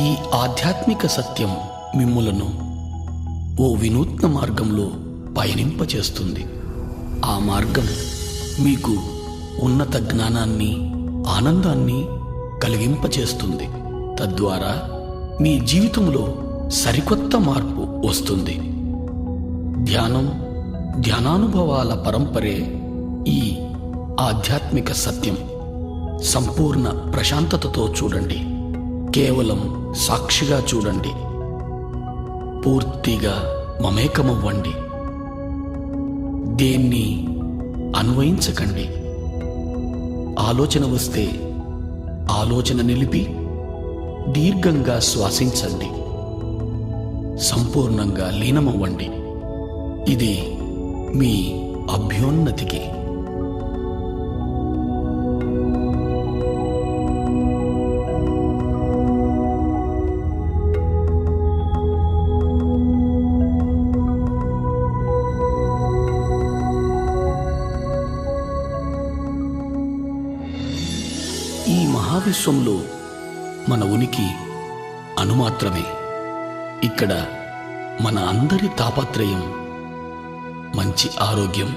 ఈ ఆధ్యాత్మిక సత్యం మిమ్ములను ఓ వినూత్న మార్గంలో పయనింపచేస్తుంది. ఆ మార్గం మీకు ఉన్నత జ్ఞానాన్ని, ఆనందాన్ని కలిగింపచేస్తుంది. తద్వారా మీ జీవితంలో సరికొత్త మార్పు వస్తుంది. ధ్యానం, ధ్యానానుభవాల పరంపరే ఈ ఆధ్యాత్మిక సత్యం. సంపూర్ణ ప్రశాంతతతో చూడండి. కేవలం సాక్షిగా చూడండి. పూర్తిగా మమేకమవ్వండి. దేన్ని అన్వయించకండి. ఆలోచన వస్తే ఆలోచన నిలిపి దీర్ఘంగా శ్వాసించండి. సంపూర్ణంగా లీనమవ్వండి. ఇది మీ అభ్యున్నతికి. ఈ మహావిశ్వంలో మన ఉనికి అణుమాత్రమే. ఇక్కడ మన అందరి తాపత్రయం మంచి ఆరోగ్యం,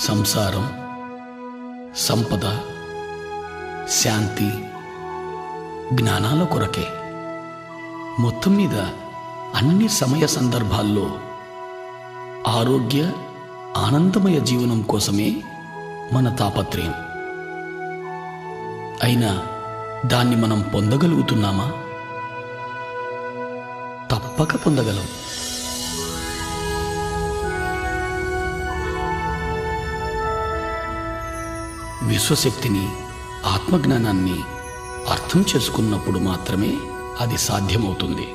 సంసారం, సంపద, శాంతి, జ్ఞానాల కొరకే. మొత్తం మీద అన్ని సమయ సందర్భాల్లో ఆరోగ్య, ఆనందమయ జీవనం కోసమే మన తాపత్రయం. అయినా దాన్ని మనం పొందగలుగుతున్నామా? తప్పక పొందగలం. విశ్వశక్తిని, ఆత్మజ్ఞానాన్ని అర్థం చేసుకున్నప్పుడు మాత్రమే అది సాధ్యమవుతుంది.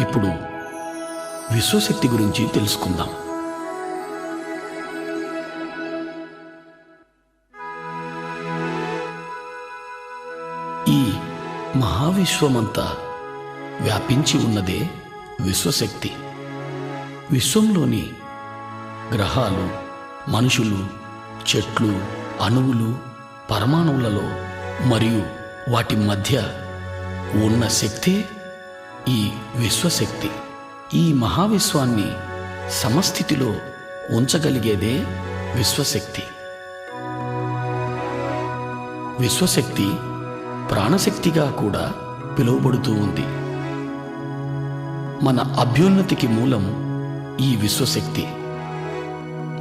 ఇప్పుడు విశ్వశక్తి గురించి తెలుసుకుందాం. ఈ మహావిశ్వమంతా వ్యాపించి ఉన్నదే విశ్వశక్తి. విశ్వంలోని గ్రహాలు, మనుషులు, చెట్లు, అణువులు, పరమాణువులలో మరియు వాటి మధ్య ఉన్న శక్తే ఈ విశ్వశక్తి. ఈ మహావిశ్వాన్ని సమస్థితిలో ఉంచగలిగేదే విశ్వశక్తి. విశ్వశక్తి ప్రాణశక్తిగా కూడా పిలువబడుతూ ఉంది. మన అభ్యున్నతికి మూలం ఈ విశ్వశక్తి.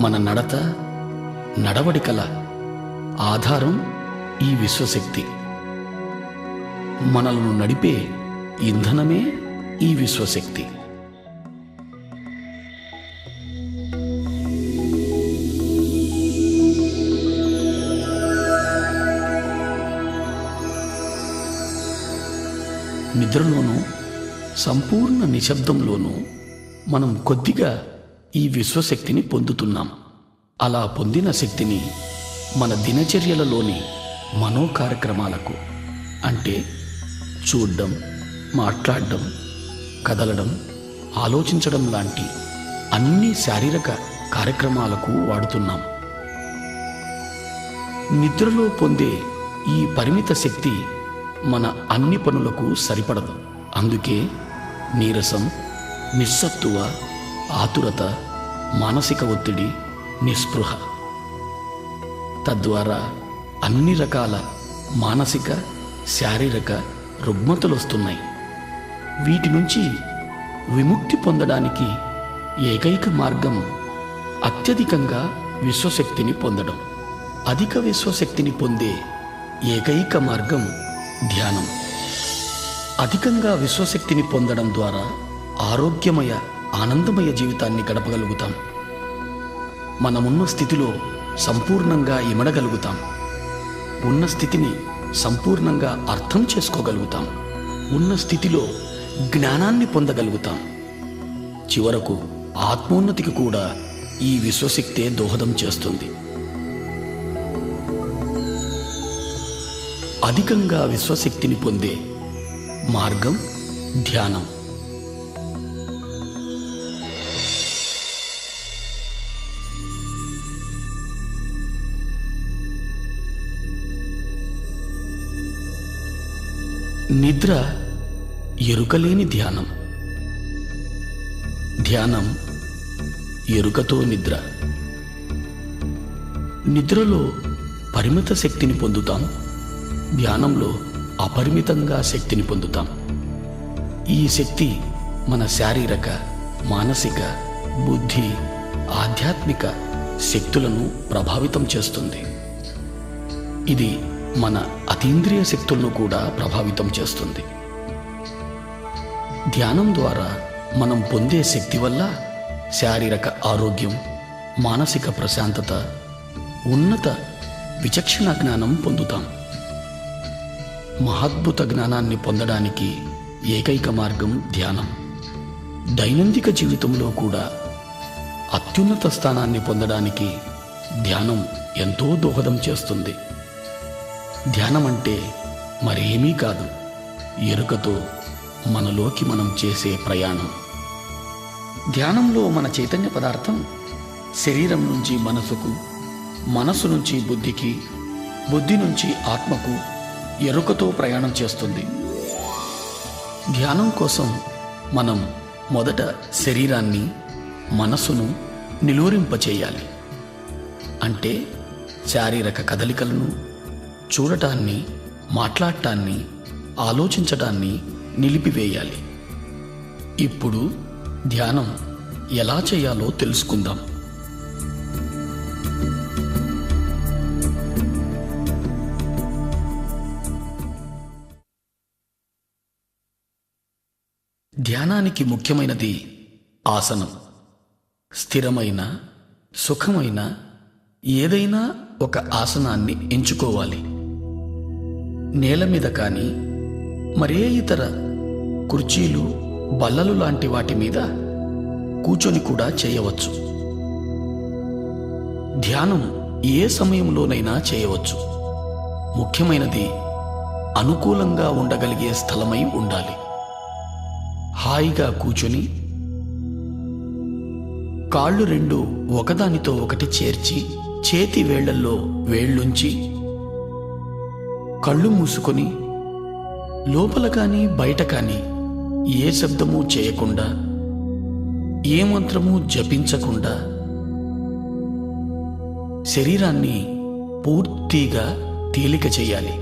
మన నడత, నడవడికల ఆధారం ఈ విశ్వశక్తి. మనలను నడిపే ఇంధనమే ఈ విశ్వశక్తి. నిద్రలోనూ, సంపూర్ణ నిశ్శబ్దంలోనూ మనం కొద్దిగా ఈ విశ్వశక్తిని పొందుతున్నాం. అలా పొందిన శక్తిని మన దినచర్యలలోని మనో కార్యక్రమాలకు, అంటే చూడడం, మాట్లాడడం, కదలడం, ఆలోచించడం లాంటి అన్ని శారీరక కార్యక్రమాలకు వాడుతున్నాం. నిద్రలో పొందే ఈ పరిమిత శక్తి మన అన్ని పనులకు సరిపడదు. అందుకే నీరసం, నిస్సత్తువ, ఆతురత, మానసిక ఒత్తిడి, నిస్పృహ, తద్వారా అన్ని రకాల మానసిక, శారీరక రుగ్మతలు వస్తున్నాయి. వీటి నుంచి విముక్తి పొందడానికి ఏకైక మార్గం అత్యధికంగా విశ్వశక్తిని పొందడం. అధిక విశ్వశక్తిని పొందే ఏకైక మార్గం ధ్యానం. అధికంగా విశ్వశక్తిని పొందడం ద్వారా ఆరోగ్యమయ, ఆనందమయ జీవితాన్ని గడపగలుగుతాం. మనమున్న స్థితిలో సంపూర్ణంగా ఇమడగలుగుతాం. ఉన్న స్థితిని సంపూర్ణంగా అర్థం చేసుకోగలుగుతాం. ఉన్న స్థితిలో జ్ఞానాన్ని పొందగలుగుతాం. చివరకు ఆత్మోన్నతికి కూడా ఈ విశ్వశక్తే దోహదం చేస్తుంది. అధికంగా విశ్వశక్తిని పొందే మార్గం ధ్యానం. నిద్ర ఎరుకలేని ధ్యానం. ధ్యానం ఎరుకతో నిద్ర. నిద్రలో పరిమిత శక్తిని పొందుతాం, ధ్యానంలో అపరిమితంగా శక్తిని పొందుతాం. ఈ శక్తి మన శారీరక, మానసిక, బుద్ధి, ఆధ్యాత్మిక శక్తులను ప్రభావితం చేస్తుంది. ఇది మన అతీంద్రియ శక్తులను కూడా ప్రభావితం చేస్తుంది. ధ్యానం ద్వారా మనం పొందే శక్తి వల్ల శారీరక ఆరోగ్యం, మానసిక ప్రశాంతత, ఉన్నత విచక్షణ జ్ఞానం పొందుతాం. మహాద్భుత జ్ఞానాన్ని పొందడానికి ఏకైక మార్గం ధ్యానం. దైనందిక జీవితంలో కూడా అత్యున్నత స్థానాన్ని పొందడానికి ధ్యానం ఎంతో దోహదం చేస్తుంది. ధ్యానం అంటే మరేమీ కాదు, ఎరుకతో మనలోకి మనం చేసే ప్రయాణం. ధ్యానంలో మన చైతన్య పదార్థం శరీరం నుంచి మనసుకు, మనసు నుంచి బుద్ధికి, బుద్ధి నుంచి ఆత్మకు ఎరుకతో ప్రయాణం చేస్తుంది. ధ్యానం కోసం మనం మొదట శరీరాన్ని, మనసును నిలువరింపచేయాలి. అంటే శారీరక కదలికలను, చూడటాన్ని, మాట్లాడటాన్ని, ఆలోచించటాన్ని నిలిపివేయాలి. ఇప్పుడు ధ్యానం ఎలా చేయాలో తెలుసుకుందాం. ధ్యానానికి ముఖ్యమైనది ఆసనం. స్థిరమైన, సుఖమైన ఏదైనా ఒక ఆసనాన్ని ఎంచుకోవాలి. నేల మీద కానీ, మరే ఇతర కుర్చీలు, బల్లలు లాంటి వాటి మీద కూర్చొని కూడా చేయవచ్చు. ధ్యానం ఏ సమయంలోనైనా చేయవచ్చు. ముఖ్యమైనది అనుకూలంగా ఉండగలిగే స్థలమై ఉండాలి. హాయిగా కూర్చొని కాళ్ళు రెండు ఒకదానితో ఒకటి చేర్చి, చేతి వేళ్లల్లో వేళ్లుంచి, కళ్ళు మూసుకొని లోపల కానీ బయట కానీ ఏ శబ్దమూ చేయకుండా, ఏ మంత్రమూ జపించకుండా శరీరాన్ని పూర్తిగా తేలిక చేయాలి.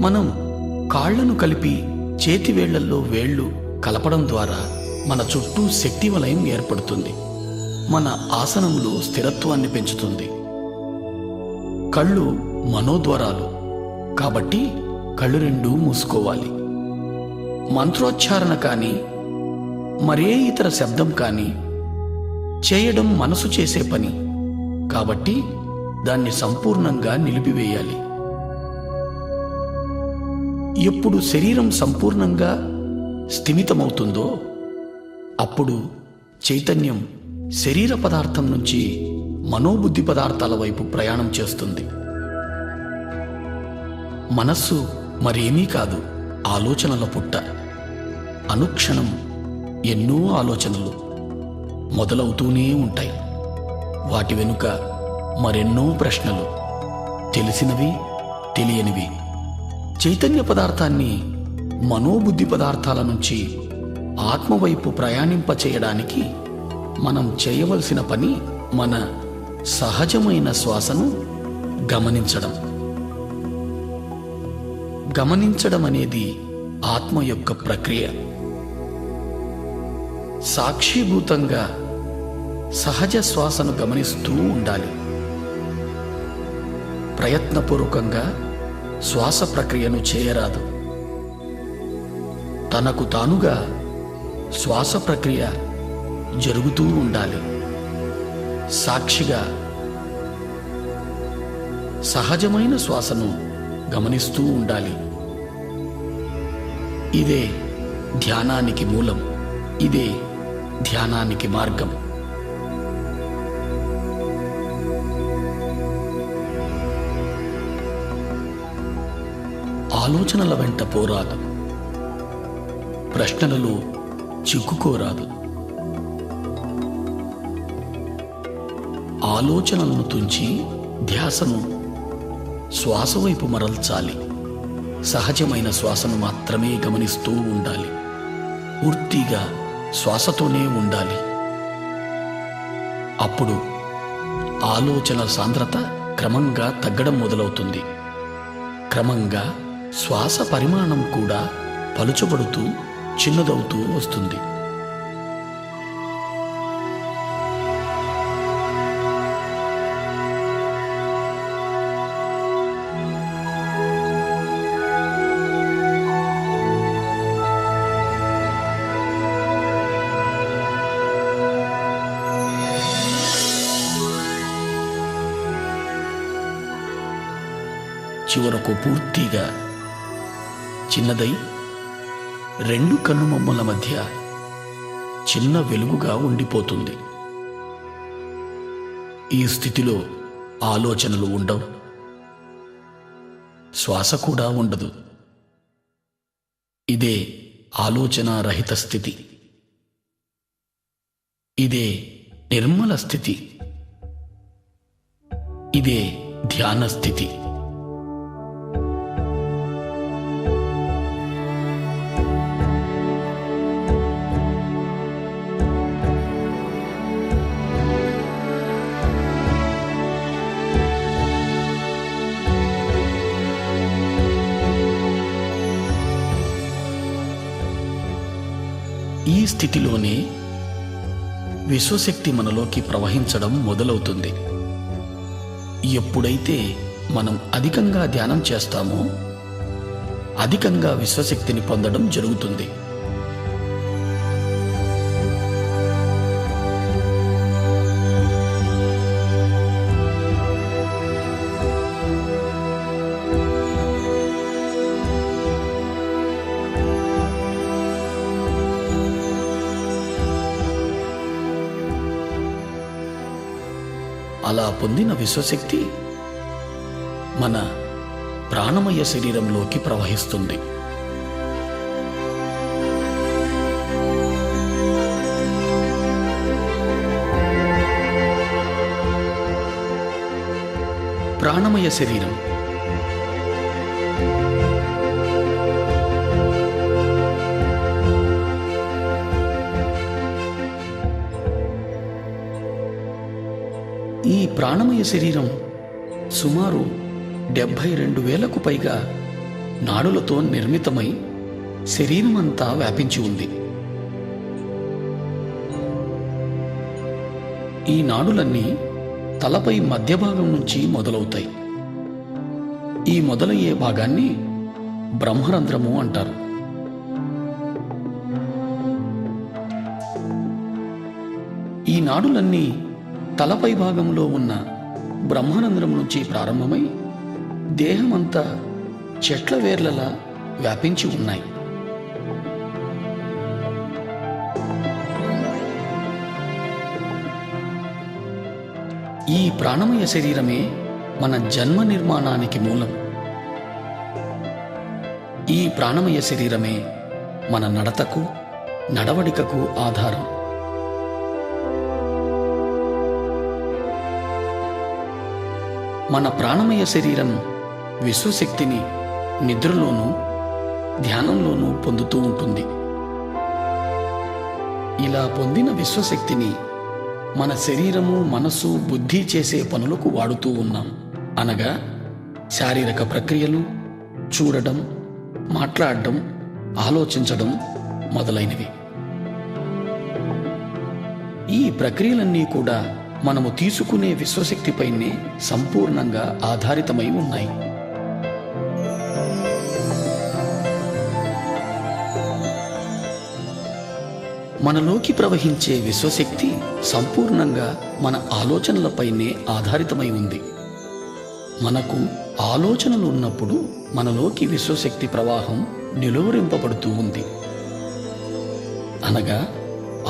మనం కాళ్లను కలిపి చేతి వేళ్లల్లో వేళ్లు కలపడం ద్వారా మన చుట్టూ శక్తి వలయం ఏర్పడుతుంది. మన ఆసనంలో స్థిరత్వాన్ని పెంచుతుంది. కళ్ళు మనోద్వారాలు కాబట్టి కళ్ళు రెండూ మూసుకోవాలి. మంత్రోచ్చారణ కానీ, మరే ఇతర శబ్దం కానీ చేయడం మనసు చేసే పని కాబట్టి దాన్ని సంపూర్ణంగా నిలిపివేయాలి. ఎప్పుడు శరీరం సంపూర్ణంగా స్థిమితమవుతుందో అప్పుడు చైతన్యం శరీర పదార్థం నుంచి మనోబుద్ధి పదార్థాల వైపు ప్రయాణం చేస్తుంది. మనస్సు మరేమీ కాదు, ఆలోచనల పుట్ట. అనుక్షణం ఎన్నో ఆలోచనలు మొదలవుతూనే ఉంటాయి. వాటి వెనుక మరెన్నో ప్రశ్నలు, తెలిసినవి, తెలియనివి. చైతన్య పదార్థాన్ని మనోబుద్ధి పదార్థాల నుంచి ఆత్మవైపు ప్రయాణింపచేయడానికి మనం చేయవలసిన పని మన సహజమైన శ్వాసను గమనించడం. గమనించడం అనేది ఆత్మ యొక్క ప్రక్రియ. సాక్షిభూతంగా సహజ శ్వాసను గమనిస్తూ ఉండాలి. ప్రయత్నపూర్వకంగా శ్వాస ప్రక్రియను చేయరాదు. తనకు తానుగా శ్వాస ప్రక్రియ జరుగుతూ ఉండాలి. సాక్షిగా సహజమైన శ్వాసను గమనిస్తూ ఉండాలి. ఇదే ధ్యానానికి మూలం. ఇదే ధ్యానానికి మార్గం. ఆలోచనల వెంట పోరాదు. ప్రశ్నలలో చిక్కుకోరాదు. ఆలోచనలను తుంచి ధ్యాసను శ్వాస వైపు మరల్చాలి. సహజమైన శ్వాసను మాత్రమే గమనిస్తూ ఉండాలి. పూర్తిగా శ్వాసతోనే ఉండాలి. అప్పుడు ఆలోచన సాంద్రత క్రమంగా తగ్గడం మొదలవుతుంది. క్రమంగా శ్వాస పరిమాణం కూడా పలుచబడుతూ చిన్నదవుతూ వస్తుంది. చివరకు పూర్తిగా చిన్నదై రెండు కన్నుమొమ్మల మధ్య చిన్న వెలుగుగా ఉండిపోతుంది. ఈ స్థితిలో ఆలోచనలు ఉండవు, శ్వాస కూడా ఉండదు. ఇదే ఆలోచన రహిత స్థితి. ఇదే నిర్మల స్థితి. ఇదే ధ్యాన స్థితి. ఈ స్థితిలోనే విశ్వశక్తి మనలోకి ప్రవహించడం మొదలవుతుంది. ఎప్పుడైతే మనం అధికంగా ధ్యానం చేస్తామో అధికంగా విశ్వశక్తిని పొందడం జరుగుతుంది. అలా పొందిన విశ్వశక్తి మన ప్రాణమయ శరీరంలోకి ప్రవహిస్తుంది. ప్రాణమయ శరీరం ఈ ప్రాణమయ శరీరం సుమారు 72,000కు పైగా నాడులతో నిర్మితమై శరీరమంతా వ్యాపించి ఉంది. ఈ నాడులన్నీ తలపై మధ్య భాగం నుంచి మొదలవుతాయి. ఈ మొదలయ్యే భాగాన్ని బ్రహ్మరంధ్రము అంటారు. ఈ నాడులన్నీ తలపై భాగంలో ఉన్న బ్రహ్మరంధ్రం నుంచి ప్రారంభమై దేహమంతా చెట్ల వేర్లలా వ్యాపించి ఉన్నాయి. ఈ ప్రాణమయ శరీరమే మన జన్మ నిర్మాణానికి మూలం. ఈ ప్రాణమయ శరీరమే మన నడతకు, నడవడికకు ఆధారం. మన ప్రాణమయ శరీరం విశ్వశక్తిని నిద్రలోనూ ధ్యానంలోనూ పొందుతూ ఉంటుంది. ఇలా పొందిన విశ్వశక్తిని మన శరీరము, మనసు, బుద్ధి చేసే పనులకు వాడుతూ ఉన్నాం. అనగా శారీరక ప్రక్రియలు, చూడడం, మాట్లాడడం, ఆలోచించడం మొదలైనవి. ఈ ప్రక్రియలన్నీ కూడా మనము తీసుకునే విశ్వశక్తిపైనే సంపూర్ణంగా ఆధారితమై ఉన్నాయి. మనలోకి ప్రవహించే విశ్వశక్తి సంపూర్ణంగా మన ఆలోచనలపైనే ఆధారితమై ఉంది. మనకు ఆలోచనలు ఉన్నప్పుడు మనలోకి విశ్వశక్తి ప్రవాహం నిలువరింపబడుతూ ఉంది. అనగా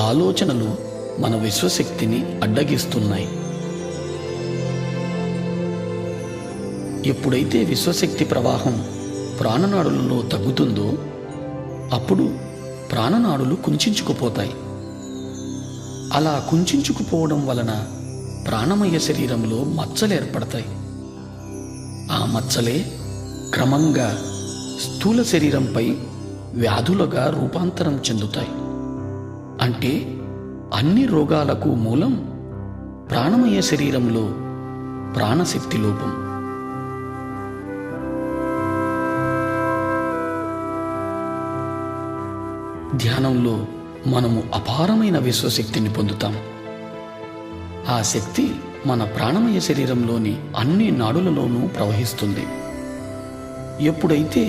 ఆలోచనలు మన విశ్వశక్తిని అడ్డగిస్తున్నాయి. ఎప్పుడైతే విశ్వశక్తి ప్రవాహం ప్రాణనాడులలో తగ్గుతుందో అప్పుడు ప్రాణనాడులు కుంచించుకుపోతాయి. అలా కుంచించుకుపోవడం వలన ప్రాణమయ శరీరంలో మచ్చలు ఏర్పడతాయి. ఆ మచ్చలే క్రమంగా స్థూల శరీరంపై వ్యాధులుగా రూపాంతరం చెందుతాయి. అంటే అన్ని రోగాలకు మూలం ప్రాణమయ శరీరంలో ప్రాణశక్తి లోపం. ధ్యానంలో మనము అపారమైన విశ్వశక్తిని పొందుతాం. ఆ శక్తి మన ప్రాణమయ శరీరంలోని అన్ని నాడులలోనూ ప్రవహిస్తుంది. ఎప్పుడైతే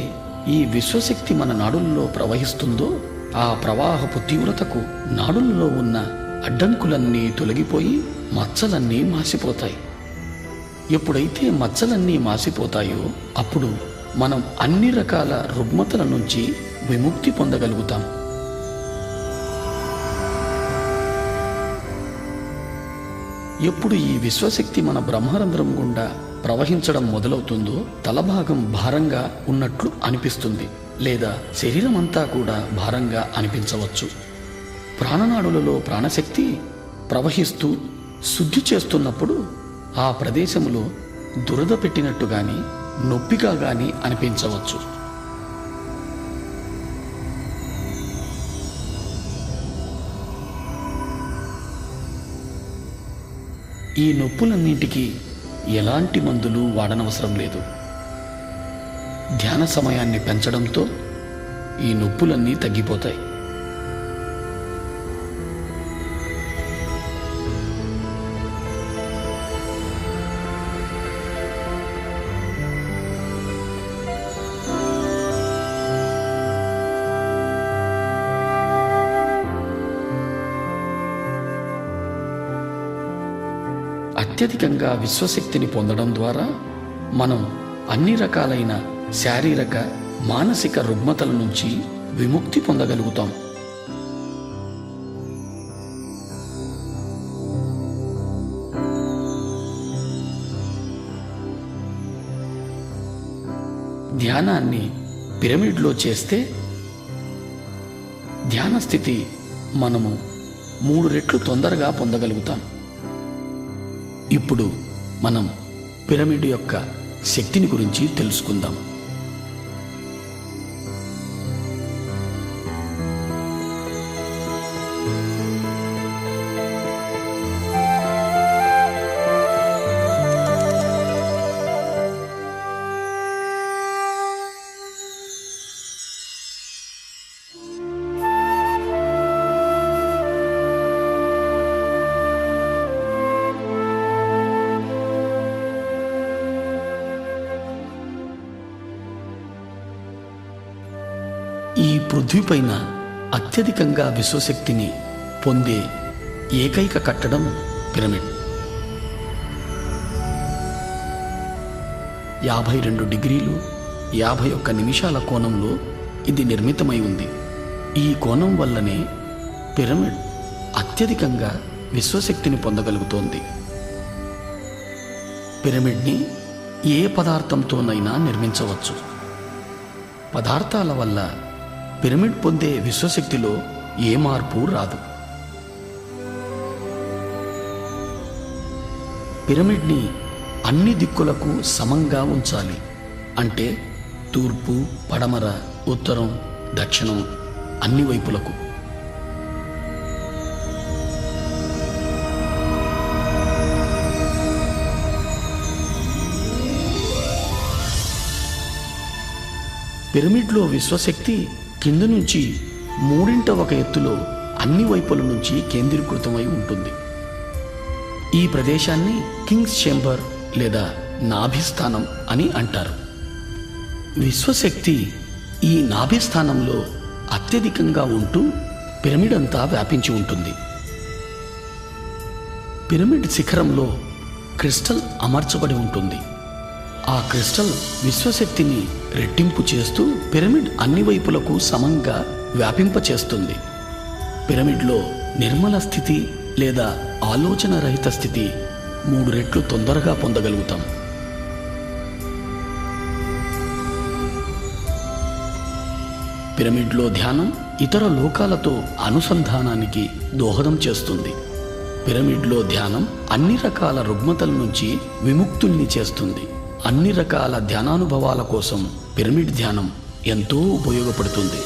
ఈ విశ్వశక్తి మన నాడులలో ప్రవహిస్తుందో ఆ ప్రవాహపు తీవ్రతకు నాడులలో ఉన్న అడ్డంకులన్నీ తొలగిపోయి మచ్చలన్నీ మాసిపోతాయి. ఎప్పుడైతే మచ్చలన్నీ మాసిపోతాయో అప్పుడు మనం అన్ని రకాల రుగ్మతల నుంచి విముక్తి పొందగలుగుతాం. ఎప్పుడు ఈ విశ్వశక్తి మన బ్రహ్మరంధ్రం గుండా ప్రవహించడం మొదలవుతుందో తలభాగం భారంగా ఉన్నట్లు అనిపిస్తుంది, లేదా శరీరం అంతా కూడా భారంగా అనిపించవచ్చు. ప్రాణనాడులలో ప్రాణశక్తి ప్రవహిస్తూ శుద్ధి చేస్తున్నప్పుడు ఆ ప్రదేశంలో దురద పెట్టినట్టు గాని నొప్పిగా గాని అనిపించవచ్చు. ఈ నొప్పులన్నింటికీ ఎలాంటి మందులు వాడనవసరం లేదు. ధ్యాన సమయాన్ని పెంచడంతో ఈ నొప్పులన్నీ తగ్గిపోతాయి. అత్యధికంగా విశ్వశక్తిని పొందడం ద్వారా మనం అన్ని రకాలైన శారీరక మానసిక రుగ్మతల నుంచి విముక్తి పొందగలుగుతాం. ధ్యానాన్ని పిరమిడ్లో చేస్తే ధ్యాన స్థితి మనము 3 రెట్లు తొందరగా పొందగలుగుతాం. ఇప్పుడు మనం పిరమిడ్ యొక్క శక్తిని గురించి తెలుసుకుందాం. ఈ పృథ్వీపైన అత్యధికంగా విశ్వశక్తిని పొందే ఏకైక కట్టడం పిరమిడ్. 52 డిగ్రీలు 51 నిమిషాల కోణంలో ఇది నిర్మితమై ఉంది. ఈ కోణం వల్లనే పిరమిడ్ అత్యధికంగా విశ్వశక్తిని పొందగలుగుతోంది. పిరమిడ్ని ఏ పదార్థంతోనైనా నిర్మించవచ్చు. పదార్థాల వల్ల పిరమిడ్ పొందే విశ్వశక్తిలో ఏ మార్పు రాదు. పిరమిడ్ని అన్ని దిక్కులకు సమంగా ఉంచాలి. అంటే తూర్పు, పడమర, ఉత్తరం, దక్షిణం అన్ని వైపులకు. పిరమిడ్లో విశ్వశక్తి కింద నుంచి 3/1 ఎత్తులో అన్ని వైపుల నుంచి కేంద్రీకృతమై ఉంటుంది. ఈ ప్రదేశాన్ని కింగ్స్ చేంబర్ లేదా నాభిస్థానం అని అంటారు. విశ్వశక్తి ఈ నాభిస్థానంలో అత్యధికంగా ఉంటూ పిరమిడ్ అంతా వ్యాపించి ఉంటుంది. పిరమిడ్ శిఖరంలో క్రిస్టల్ అమర్చబడి ఉంటుంది. ఆ క్రిస్టల్ విశ్వశక్తిని రెట్టింపు చేస్తూ పిరమిడ్ అన్ని వైపులకు సమంగా వ్యాపింపచేస్తుంది. పిరమిడ్లో నిర్మల స్థితి లేదా ఆలోచన రహిత స్థితి 3 రెట్లు తొందరగా పొందగలుగుతాం. పిరమిడ్లో ధ్యానం ఇతర లోకాలతో అనుసంధానానికి దోహదం చేస్తుంది. పిరమిడ్లో ధ్యానం అన్ని రకాల రుగ్మతల నుంచి విముక్తుల్ని చేస్తుంది. అన్ని రకాల ధ్యానానుభవాల కోసం పిరమిడ్ ధ్యానం ఎంతో ఉపయోగపడుతుంది.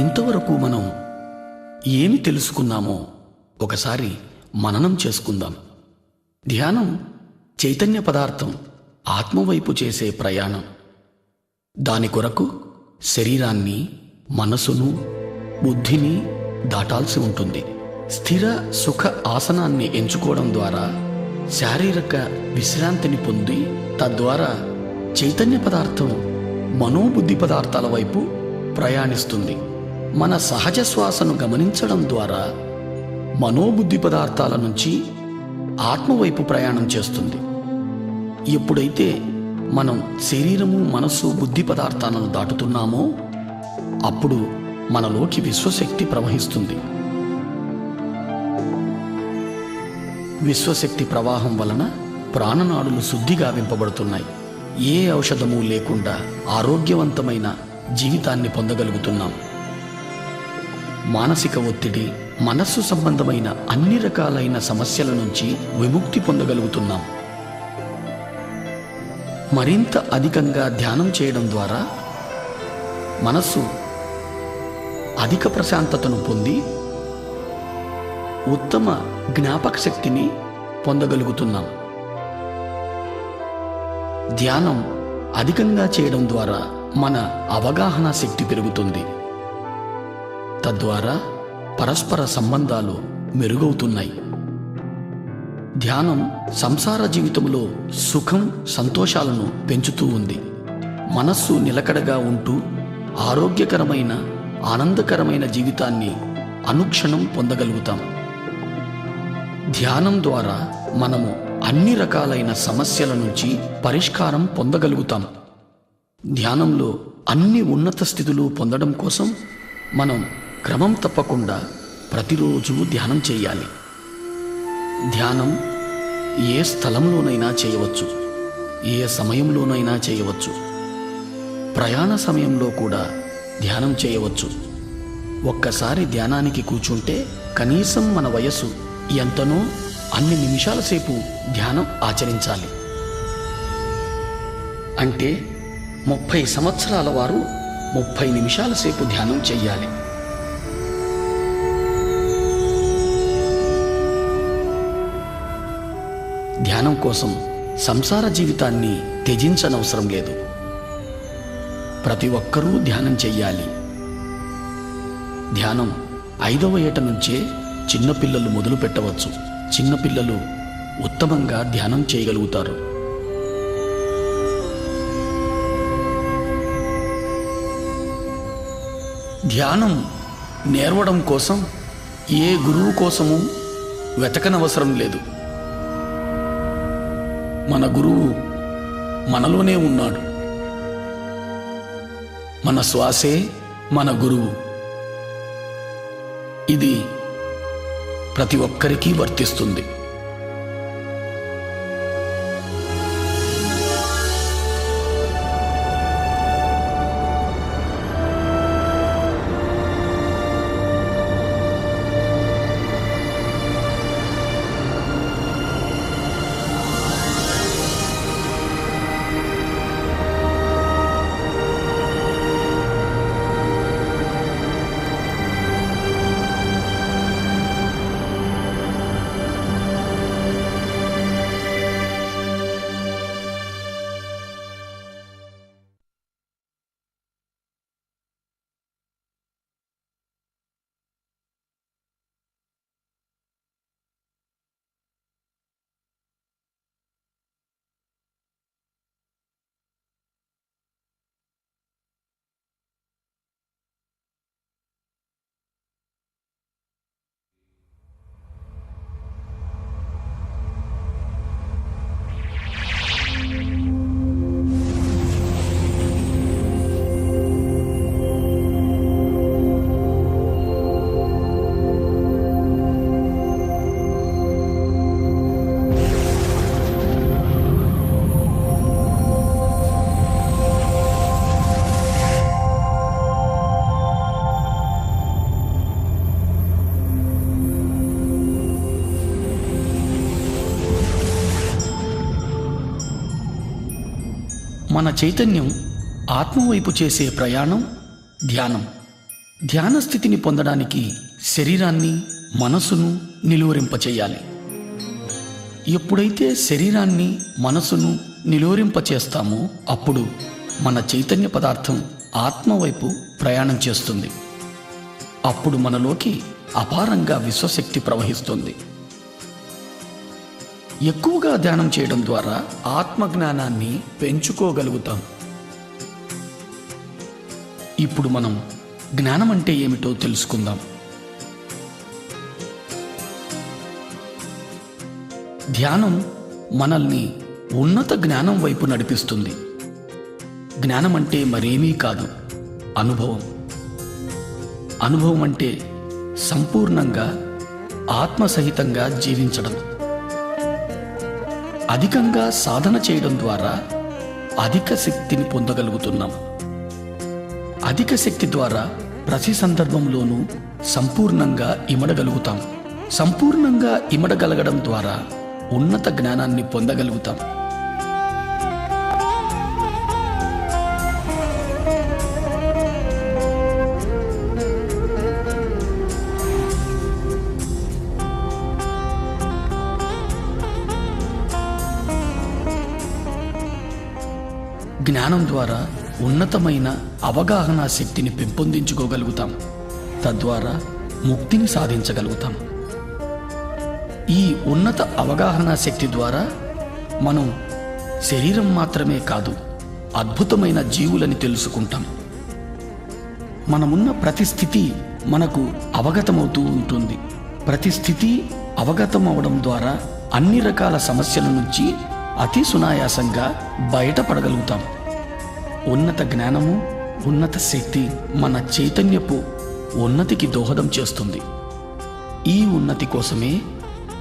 ఇంతవరకు మనం ఏమి తెలుసుకున్నామో ఒకసారి మననం చేసుకుందాం. ధ్యానం చైతన్య పదార్థం ఆత్మవైపు చేసే ప్రయాణం. దాని కొరకు శరీరాన్ని, మనసును, బుద్ధిని దాటాల్సి ఉంటుంది. స్థిర సుఖ ఆసనాన్ని ఎంచుకోవడం ద్వారా శారీరక విశ్రాంతిని పొంది తద్వారా చైతన్య పదార్థం మనోబుద్ధి పదార్థాల వైపు ప్రయాణిస్తుంది. మన సహజ శ్వాసను గమనించడం ద్వారా మనోబుద్ధి పదార్థాల నుంచి ఆత్మవైపు ప్రయాణం చేస్తుంది. ఎప్పుడైతే మనం శరీరము, మనస్సు, బుద్ధి పదార్థాలను దాటుతున్నామో అప్పుడు మనలోకి విశ్వశక్తి ప్రవహిస్తుంది. విశ్వశక్తి ప్రవాహం వలన ప్రాణనాడులు శుద్ధిగా వింపబడుతున్నాయి. ఏ ఔషధము లేకుండా ఆరోగ్యవంతమైన జీవితాన్ని పొందగలుగుతున్నాం. మానసిక ఒత్తిడి, మనస్సు సంబంధమైన అన్ని రకాలైన సమస్యల నుంచి విముక్తి పొందగలుగుతున్నాం. మరింత అధికంగా ధ్యానం చేయడం ద్వారా మనస్సు అధిక ప్రశాంతతను పొంది ఉత్తమ జ్ఞాపక శక్తిని పొందగలుగుతున్నాం. ధ్యానం అధికంగా చేయడం ద్వారా మన అవగాహన శక్తి పెరుగుతుంది. తద్వారా పరస్పర సంబంధాలు మెరుగవుతున్నాయి. ధ్యానం సంసార జీవితంలో సుఖం, సంతోషాలను పెంచుతూ ఉంది. మనస్సు నిలకడగా ఉంటూ ఆరోగ్యకరమైన, ఆనందకరమైన జీవితాన్ని అనుక్షణం పొందగలుగుతాం. ధ్యానం ద్వారా మనము అన్ని రకాలైన సమస్యల నుంచి పరిష్కారం పొందగలుగుతాం. ధ్యానంలో అన్ని ఉన్నత స్థితులు పొందడం కోసం మనం క్రమం తప్పకుండా ప్రతిరోజు ధ్యానం చేయాలి. ధ్యానం ఏ స్థలంలోనైనా చేయవచ్చు, ఏ సమయంలోనైనా చేయవచ్చు. ప్రయాణ సమయంలో కూడా ధ్యానం చేయవచ్చు. ఒక్కసారి ధ్యానానికి కూర్చుంటే కనీసం మన వయస్సు ఎంతనో అన్ని నిమిషాల సేపు ధ్యానం ఆచరించాలి. అంటే 30 సంవత్సరాల వారు 30 నిమిషాల సేపు ధ్యానం చెయ్యాలి. ధ్యానం కోసం సంసార జీవితాన్ని త్యజించనవసరం లేదు. ప్రతి ఒక్కరూ ధ్యానం చెయ్యాలి. ధ్యానం 5వ ఏట నుంచే చిన్నపిల్లలు మొదలు పెట్టవచ్చు. చిన్నపిల్లలు ఉత్తమంగా ధ్యానం చేయగలుగుతారు. ధ్యానం నేర్వడం కోసం ఏ గురువు కోసము వెతకనవసరం లేదు. మన గురువు మనలోనే ఉన్నాడు. మన శ్వాసే మన గురువు. ఇది ప్రతి ఒక్కరికి వర్తిస్తుంది. మన చైతన్యం ఆత్మవైపు చేసే ప్రయాణం ధ్యానం. ధ్యాన స్థితిని పొందడానికి శరీరాన్ని మనసును నిలువరింపచేయాలి. ఎప్పుడైతే శరీరాన్ని మనసును నిలువరింపచేస్తామో అప్పుడు మన చైతన్య పదార్థం ఆత్మవైపు ప్రయాణం చేస్తుంది. అప్పుడు మనలోకి అపారంగా విశ్వశక్తి ప్రవహిస్తుంది. ఎక్కువగా ధ్యానం చేయడం ద్వారా ఆత్మజ్ఞానాన్ని పెంచుకోగలుగుతాం. ఇప్పుడు మనం జ్ఞానం అంటే ఏమిటో తెలుసుకుందాం. ధ్యానం మనల్ని ఉన్నత జ్ఞానం వైపు నడిపిస్తుంది. జ్ఞానం అంటే మరేమీ కాదు, అనుభవం. అనుభవం అంటే సంపూర్ణంగా ఆత్మసహితంగా జీవించడం. అధికంగా సాధన చేయడం ద్వారా అధిక శక్తిని పొందగలుగుతున్నాం. అధిక శక్తి ద్వారా ప్రతి సందర్భంలోనూ సంపూర్ణంగా ఇమడగలుగుతాం. సంపూర్ణంగా ఇమడగలగడం ద్వారా ఉన్నత జ్ఞానాన్ని పొందగలుగుతాం. జ్ఞానం ద్వారా ఉన్నతమైన అవగాహన శక్తిని పెంపొందించుకోగలుగుతాం. తద్వారా ముక్తిని సాధించగలుగుతాం. ఈ ఉన్నత అవగాహన శక్తి ద్వారా మనం శరీరం మాత్రమే కాదు, అద్భుతమైన జీవులని తెలుసుకుంటాం. మనమున్న ప్రతి స్థితి మనకు అవగతమవుతూ ఉంటుంది. ప్రతి స్థితి అవగతం అవడం ద్వారా అన్ని రకాల సమస్యల నుంచి అతి సునాయాసంగా బయటపడగలుగుతాం. ఉన్నత జ్ఞానము, ఉన్నత శక్తి మన చైతన్యపు ఉన్నతికి దోహదం చేస్తుంది. ఈ ఉన్నతి కోసమే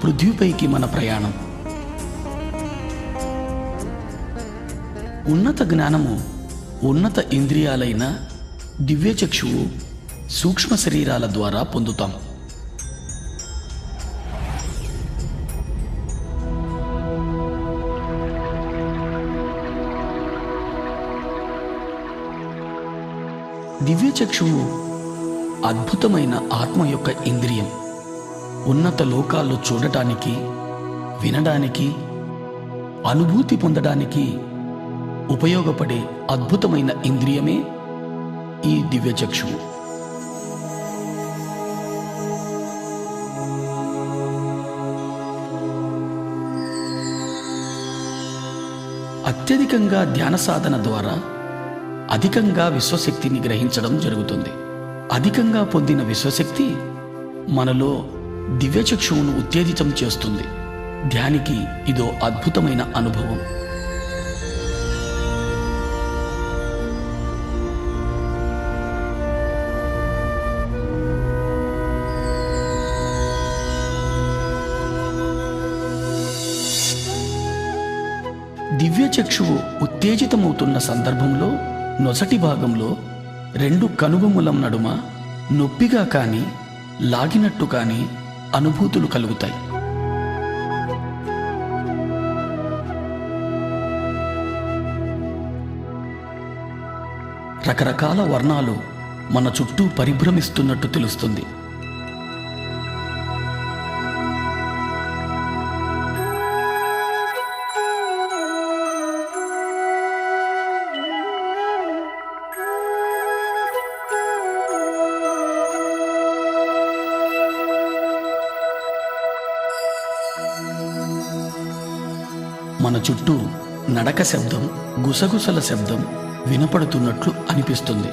పృథ్వీపైకి మన ప్రయాణం. ఉన్నత జ్ఞానము ఉన్నత ఇంద్రియాలైన దివ్యచక్షువు, సూక్ష్మ శరీరాల ద్వారా పొందుతాం. దివ్యచక్షువు అద్భుతమైన ఆత్మ యొక్క ఇంద్రియం. ఉన్నత లోకాల్లో చూడటానికి, వినడానికి, అనుభూతి పొందడానికి ఉపయోగపడే అద్భుతమైన ఇంద్రియమే ఈ దివ్యచక్షువు. అత్యధికంగా ధ్యాన సాధన ద్వారా అధికంగా విశ్వశక్తిని గ్రహించడం జరుగుతుంది. అధికంగా పొందిన విశ్వశక్తి మనలో దివ్యచక్షువును ఉత్తేజితం చేస్తుంది. ధ్యానికి ఇదో అద్భుతమైన అనుభవం. దివ్యచక్షువు ఉత్తేజితమవుతున్న సందర్భంలో నొసటి భాగంలో రెండు కనుబొమ్మల నడుమ నొప్పిగా కానీ లాగినట్టు కానీ అనుభూతులు కలుగుతాయి. రకరకాల వర్ణాలు మన చుట్టూ పరిభ్రమిస్తున్నట్టు తెలుస్తుంది. మన చుట్టూ నడక శబ్దం, గుసగుసల శబ్దం వినపడుతున్నట్లు అనిపిస్తుంది.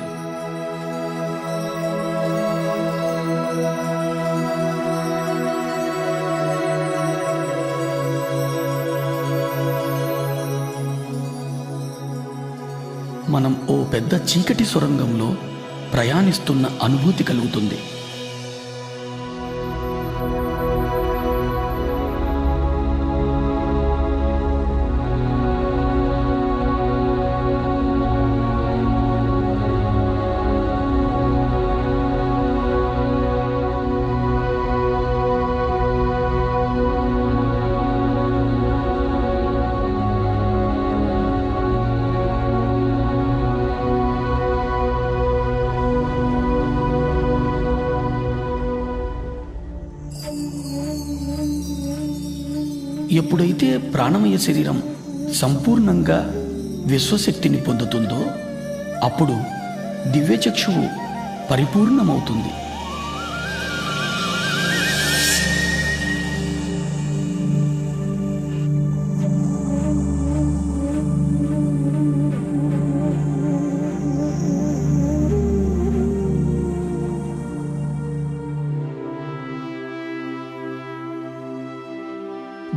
మనం ఓ పెద్ద చీకటి సొరంగంలో ప్రయాణిస్తున్న అనుభూతి కలుగుతుంది. ఎప్పుడైతే ప్రాణమయ శరీరం సంపూర్ణంగా విశ్వశక్తిని పొందుతుందో అప్పుడు దివ్యచక్షువు పరిపూర్ణమవుతుంది.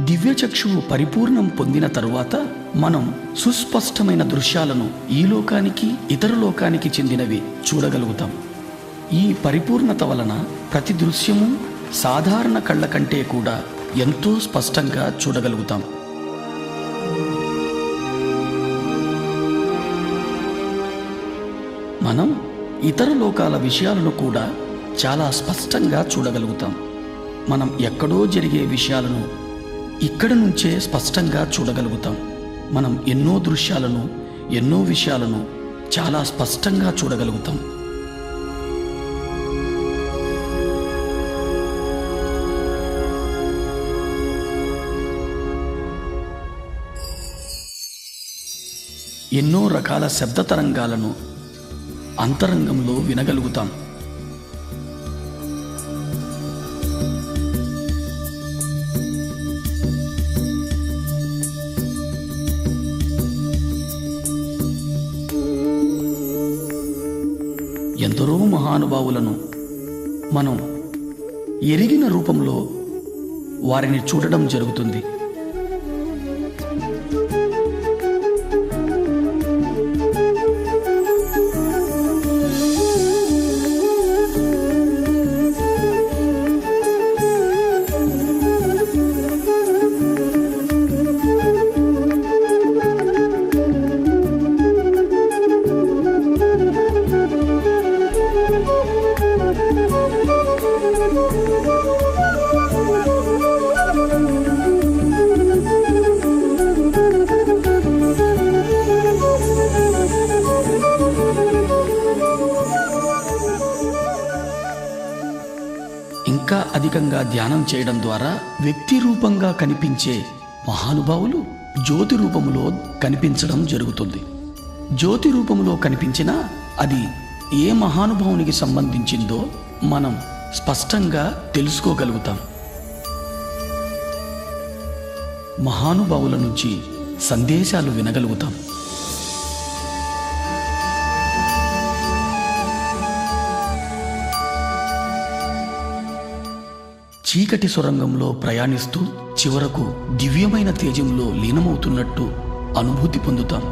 దివ్యచక్షువు పరిపూర్ణం పొందిన తరువాత మనం సుస్పష్టమైన దృశ్యాలను ఈ లోకానికి ఇతర లోకానికి చెందినవి చూడగలుగుతాం. ఈ పరిపూర్ణత వలన ప్రతి దృశ్యము సాధారణ కళ్ళ కంటే కూడా ఎంతో స్పష్టంగా చూడగలుగుతాం. మనం ఇతర లోకాల విషయాలను కూడా చాలా స్పష్టంగా చూడగలుగుతాం. మనం ఎక్కడో జరిగే విషయాలను ఇక్కడ నుంచే స్పష్టంగా చూడగలుగుతాం. మనం ఎన్నో దృశ్యాలను, ఎన్నో విషయాలను చాలా స్పష్టంగా చూడగలుగుతాం. ఎన్నో రకాల శబ్ద తరంగాలను అంతరంగంలో వినగలుగుతాం. ఎందరో మహానుభావులను మనం ఎరిగిన రూపంలో వారిని చూడడం జరుగుతుంది. ఇంకా అధికంగా ధ్యానం చేయడం ద్వారా వ్యక్తి రూపంగా కనిపించే మహానుభావులు జ్యోతి రూపంలో కనిపించడం జరుగుతుంది. జ్యోతి రూపంలో కనిపించినా అది ఏ మహానుభావునికి సంబంధించిందో మనం స్పష్టంగా తెలుసుకోగలుగుతాం. మహానుభావుల నుంచి సందేశాలు వినగలుగుతాం. చీకటి సొరంగంలో ప్రయాణిస్తూ చివరకు దివ్యమైన తేజంలో లీనమవుతున్నట్టు అనుభూతి పొందుతాం.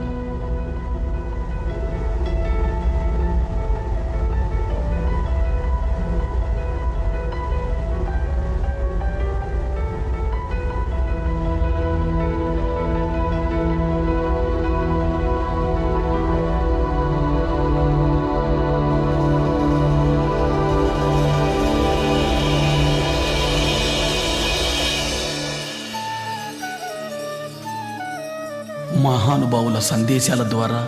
మహానుభావుల సందేశాల ద్వారా,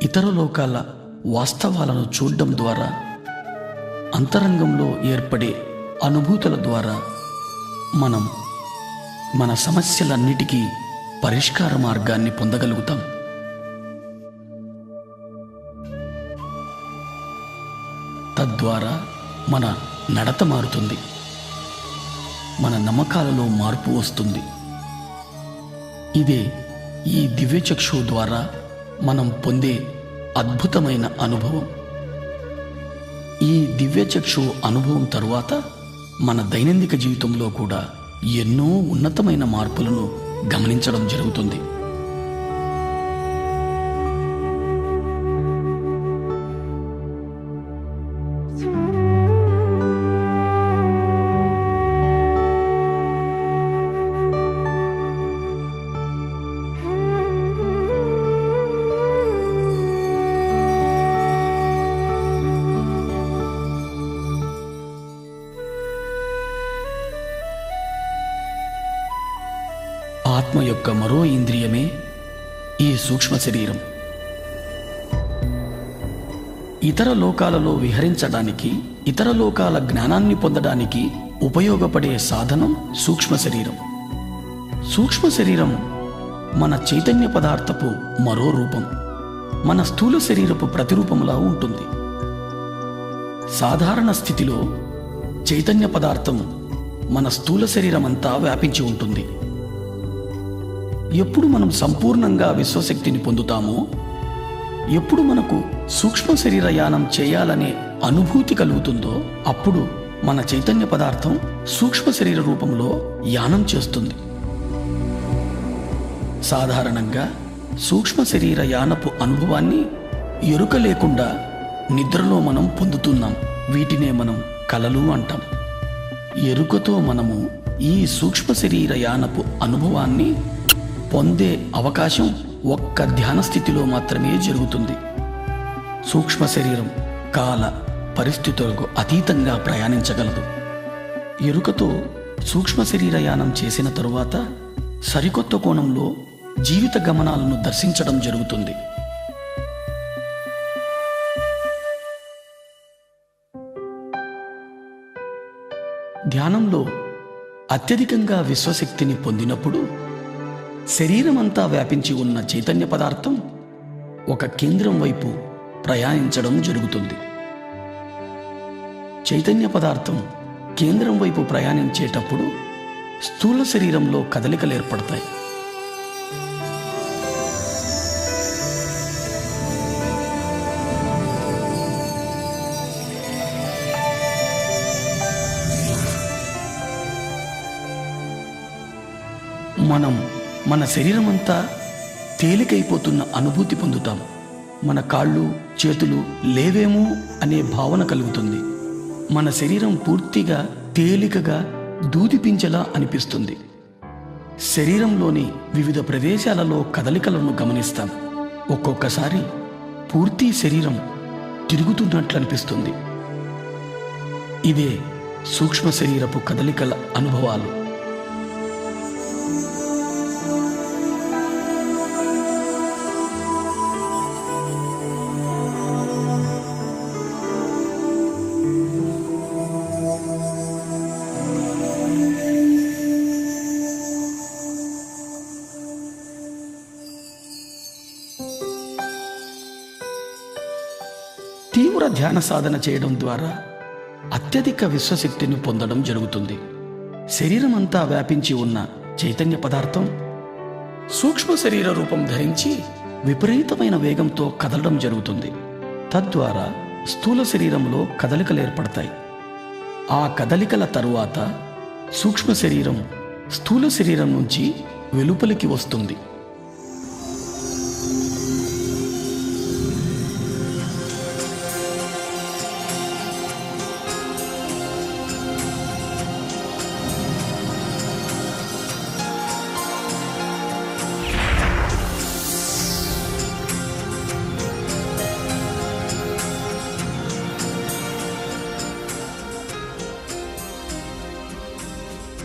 ఇతర లోకాల వాస్తవాలను చూడడం ద్వారా, అంతరంగంలో ఏర్పడే అనుభూతుల ద్వారా మనం మన సమస్యలన్నిటికీ పరిష్కార మార్గాన్ని పొందగలుగుతాం. తద్వారా మన నడత మారుతుంది, మన నమ్మకాలలో మార్పు వస్తుంది. ఇదే ఈ దివ్యచక్షువు ద్వారా మనం పొందే అద్భుతమైన అనుభవం. ఈ దివ్యచక్షువు అనుభవం తరువాత మన దైనందిక జీవితంలో కూడా ఎన్నో ఉన్నతమైన మార్పులను గమనించడం జరుగుతుంది. ఆత్మ యొక్క మరో ఇంద్రియమే ఈ సూక్ష్మ శరీరం. ఇతర లోకాలలో విహరించడానికి, ఇతర లోకాల జ్ఞానాన్ని పొందడానికి ఉపయోగపడే సాధనం సూక్ష్మ శరీరం. సూక్ష్మ శరీరం మన చైతన్య పదార్థపు మరో రూపం, మన స్థూల శరీరపు ప్రతిరూపంలా ఉంటుంది. సాధారణ స్థితిలో చైతన్య పదార్థం మన స్థూల శరీరం అంతా వ్యాపించి ఉంటుంది. ఎప్పుడు మనం సంపూర్ణంగా విశ్వశక్తిని పొందుతామో, ఎప్పుడు మనకు సూక్ష్మ శరీర యానం చేయాలనే అనుభూతి కలుగుతుందో, అప్పుడు మన చైతన్య పదార్థం సూక్ష్మ శరీర రూపంలో యానం చేస్తుంది. సాధారణంగా సూక్ష్మ శరీర యానపు అనుభవాన్ని ఎరుక లేకుండా నిద్రలో మనం పొందుతున్నాం. వీటినే మనం కలలు అంటాం. ఎరుకతో మనము ఈ సూక్ష్మ శరీర యానపు అనుభవాన్ని పొందే అవకాశం ఒక్క ధ్యాన స్థితిలో మాత్రమే జరుగుతుంది. సూక్ష్మ శరీరం కాల పరిస్థితులకు అతీతంగా ప్రయాణించగలదు. ఎరుకతో సూక్ష్మ శరీర యానం చేసిన తరువాత సరికొత్త కోణంలో జీవిత గమనాలను దర్శించడం జరుగుతుంది. ధ్యానంలో అత్యధికంగా విశ్వశక్తిని పొందినప్పుడు శరీరమంతా వ్యాపించి ఉన్న చైతన్య పదార్థం ఒక కేంద్రం వైపు ప్రయాణించడం జరుగుతుంది. చైతన్య పదార్థం కేంద్రం వైపు ప్రయాణించేటప్పుడు స్థూల శరీరంలో కదలికలు ఏర్పడతాయి. మనం మన శరీరమంతా తేలికైపోతున్న అనుభూతి పొందుతాం. మన కాళ్ళు చేతులు లేవేమో అనే భావన కలుగుతుంది. మన శరీరం పూర్తిగా తేలికగా దూదిపించేలా అనిపిస్తుంది. శరీరంలోని వివిధ ప్రదేశాలలో కదలికలను గమనిస్తాం. ఒక్కొక్కసారి పూర్తి శరీరం తిరుగుతున్నట్లు అనిపిస్తుంది. ఇదే సూక్ష్మ శరీరపు కదలికల అనుభవాలు. తీవ్ర ధ్యాన సాధన చేయడం ద్వారా అత్యధిక విశ్వశక్తిని పొందడం జరుగుతుంది. శరీరం అంతా వ్యాపించి ఉన్న చైతన్య పదార్థం సూక్ష్మ శరీర రూపం ధరించి విపరీతమైన వేగంతో కదలడం జరుగుతుంది. తద్వారా స్థూల శరీరంలో కదలికలు ఏర్పడతాయి. ఆ కదలికల తరువాత సూక్ష్మ శరీరం స్థూల శరీరం నుంచి వెలుపలికి వస్తుంది.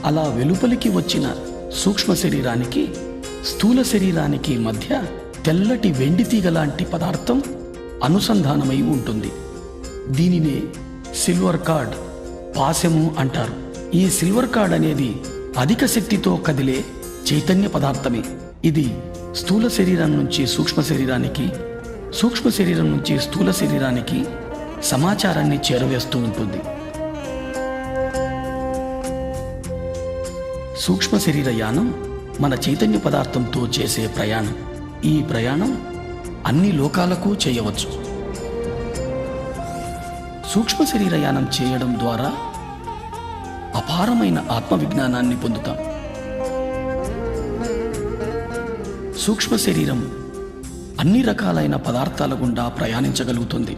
అలా వెలుపలికి వచ్చిన సూక్ష్మ శరీరానికి స్థూల శరీరానికి మధ్య తెల్లటి వెండి తీగ లాంటి పదార్థం అనుసంధానమై ఉంటుంది. దీనినే సిల్వర్ కార్డ్, పాశము అంటారు. ఈ సిల్వర్ కార్డ్ అనేది అధిక శక్తితో కదిలే చైతన్య పదార్థమే. ఇది స్థూల శరీరం నుంచి సూక్ష్మ శరీరానికి, సూక్ష్మ శరీరం నుంచి స్థూల శరీరానికి సమాచారాన్ని చేరవేస్తూ ఉంటుంది. సూక్ష్మ శరీర యానం మన చైతన్య పదార్థంతో చేసే ప్రయాణం. ఈ ప్రయాణం అన్ని లోకాలకు చేయవచ్చు. సూక్ష్మ శరీర యానం చేయడం ద్వారా అపారమైన ఆత్మ విజ్ఞానాన్ని పొందుతాం. సూక్ష్మ శరీరం అన్ని రకాలైన పదార్థాల గుండా ప్రయాణించగలుగుతుంది.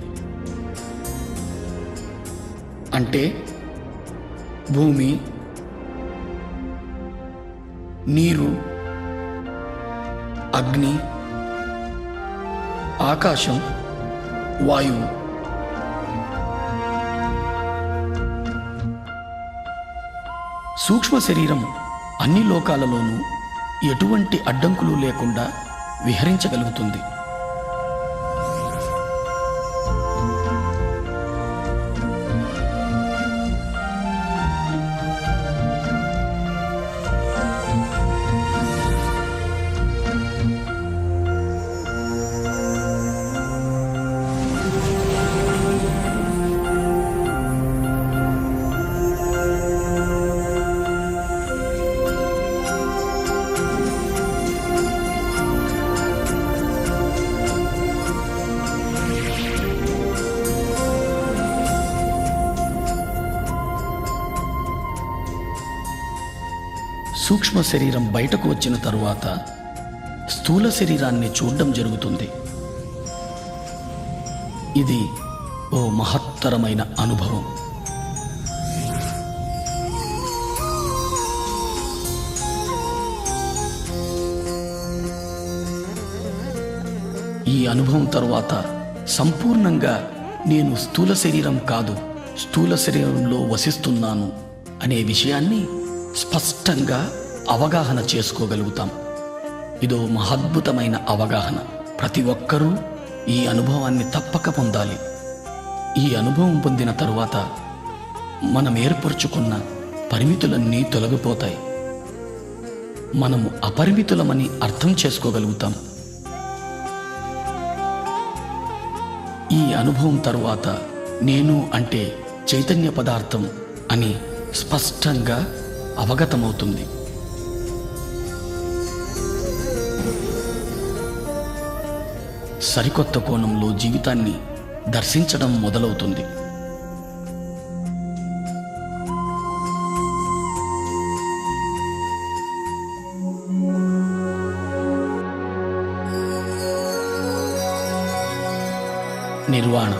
అంటే భూమి, నీరు, అగ్ని, ఆకాశం, వాయువు. సూక్ష్మ శరీరం అన్ని లోకాలలోనూ ఎటువంటి అడ్డంకులు లేకుండా విహరించగలుగుతుంది. సూక్ష్మ శరీరం బయటకు వచ్చిన తరువాత స్థూల శరీరాన్ని చూడడం జరుగుతుంది. ఇది ఓ మహత్తరమైన అనుభవం. ఈ అనుభవం తరువాత సంపూర్ణంగా నేను స్థూల శరీరం కాదు, స్థూల శరీరంలో వసిస్తున్నాను అనే విషయాన్ని స్పష్టంగా అవగాహన చేసుకోగలుగుతాం. ఇదో మహద్భుతమైన అవగాహన. ప్రతి ఒక్కరూ ఈ అనుభవాన్ని తప్పక పొందాలి. ఈ అనుభవం పొందిన తరువాత మనం ఏర్పరచుకున్న పరిమితులన్నీ తొలగిపోతాయి. మనము అపరిమితులమని అర్థం చేసుకోగలుగుతాం. ఈ అనుభవం తరువాత నేను అంటే చైతన్య పదార్థం అని స్పష్టంగా అవగతమవుతుంది. సరికొత్త కోణంలో జీవితాన్ని దర్శించడం మొదలవుతుంది. నిర్వాణ.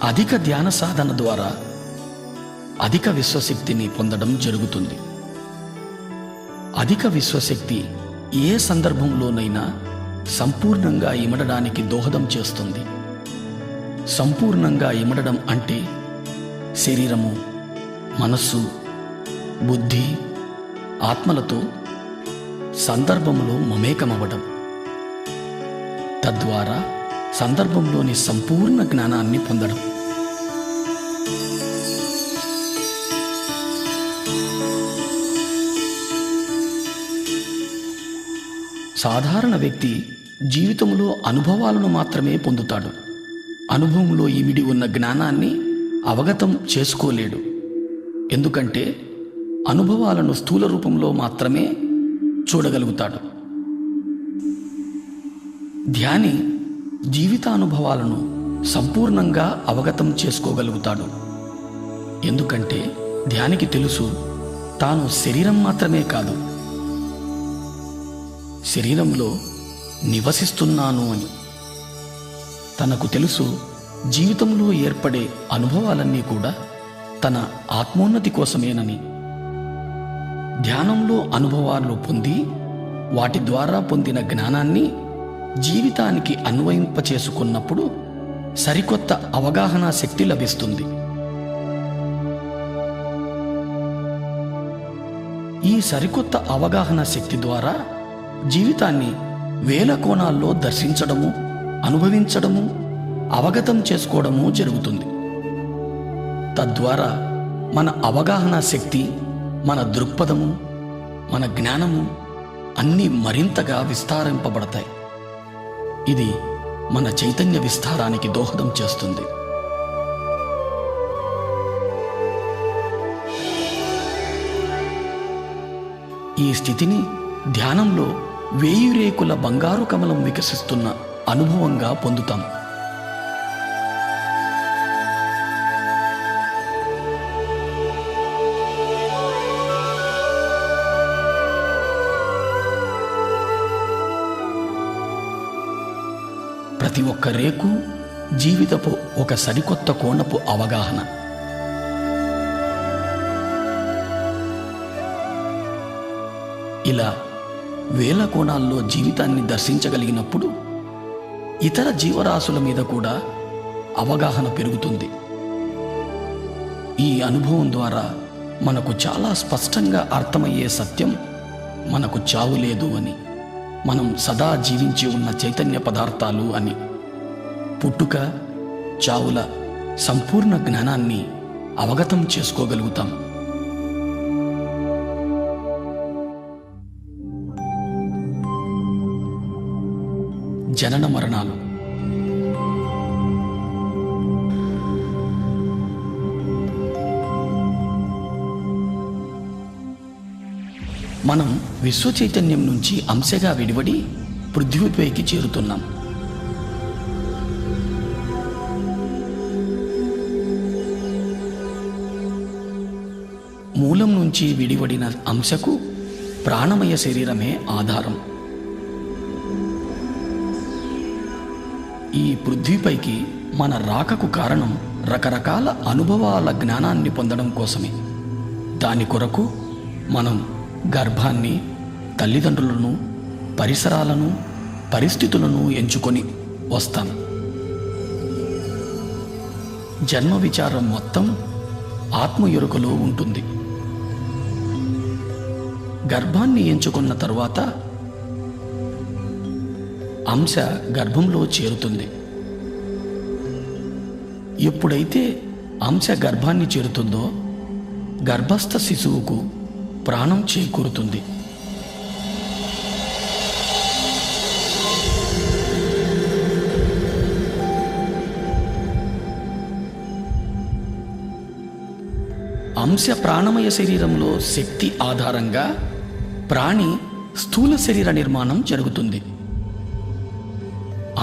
అధిక ధ్యాన సాధన ద్వారా అధిక విశ్వశక్తిని పొందడం జరుగుతుంది. అధిక విశ్వశక్తి ఏ సందర్భంలోనైనా సంపూర్ణంగా ఇమడడానికి దోహదం చేస్తుంది. సంపూర్ణంగా ఇమడడం అంటే శరీరము, మనస్సు, బుద్ధి, ఆత్మలతో సందర్భంలో మమేకమవ్వడం. తద్వారా సందర్భంలోని సంపూర్ణ జ్ఞానాన్ని పొందడం. సాధారణ వ్యక్తి జీవితంలో అనుభవాలను మాత్రమే పొందుతాడు. అనుభవంలో ఇమిడి ఉన్న జ్ఞానాన్ని అవగతం చేసుకోలేడు. ఎందుకంటే అనుభవాలను స్థూల రూపంలో మాత్రమే చూడగలుగుతాడు. ధ్యాని జీవితానుభవాలను సంపూర్ణంగా అవగతం చేసుకోగలుగుతాడు. ఎందుకంటే ధ్యానికి తెలుసు తాను శరీరం మాత్రమే కాదు, శరీరంలో నివసిస్తున్నాను అని. తనకు తెలుసు జీవితంలో ఏర్పడే అనుభవాలన్నీ కూడా తన ఆత్మోన్నతి కోసమేనని. ధ్యానంలో అనుభవాలు పొంది వాటి ద్వారా పొందిన జ్ఞానాన్ని జీవితానికి అన్వయింపచేసుకున్నప్పుడు సరికొత్త అవగాహన శక్తి లభిస్తుంది. ఈ సరికొత్త అవగాహన శక్తి ద్వారా జీవితాన్ని వేల కోణాల్లో దర్శించడము, అనుభవించడము, అవగతం చేసుకోవడము జరుగుతుంది. తద్వారా మన అవగాహన శక్తి, మన దృక్పథము, మన జ్ఞానము అన్నీ మరింతగా విస్తారింపబడతాయి. ఇది మన చైతన్య విస్తారానికి దోహదం చేస్తుంది. ఈ స్థితిని ధ్యానంలో 1000 రేకుల బంగారు కమలం వికసిస్తున్న అనుభవంగా పొందుతాం. ప్రతి ఒక్క రేకు జీవితపు ఒక సరికొత్త కోణపు అవగాహన. ఇలా వేల కోణాల్లో జీవితాన్ని దర్శించగలిగినప్పుడు ఇతర జీవరాశుల మీద కూడా అవగాహన పెరుగుతుంది. ఈ అనుభవం ద్వారా మనకు చాలా స్పష్టంగా అర్థమయ్యే సత్యం మనకు చావు లేదు అని, మనం సదా జీవించి ఉన్న చైతన్య పదార్థాలు అని. పుట్టుక, చావుల సంపూర్ణ జ్ఞానాన్ని అవగతం చేసుకోగలుగుతాం. జనన మరణాలు. మనం విశ్వ చైతన్యం నుంచి అంశగా విడివడి పృథ్వీపైకి చేరుతున్నాం. మూలం నుంచి విడివడిన అంశకు ప్రాణమయ శరీరమే ఆధారం. ఈ పృథ్వీపైకి మన రాకకు కారణం రకరకాల అనుభవాల జ్ఞానాన్ని పొందడం కోసమే. దాని కొరకు మనం గర్భాన్ని, తల్లిదండ్రులను, పరిసరాలను, పరిస్థితులను ఎంచుకొని వస్తాం. జన్మ విచారం మొత్తం ఆత్మ ఎరుకలో ఉంటుంది. గర్భాన్ని ఎంచుకున్న తరువాత అంశ గర్భంలో చేరుతుంది. ఎప్పుడైతే అంశ గర్భాన్ని చేరుతుందో గర్భస్థ శిశువుకు ప్రాణం చేకూరుతుంది. అంశ ప్రాణమయ శరీరంలో శక్తి ఆధారంగా ప్రాణి స్థూల శరీర నిర్మాణం జరుగుతుంది.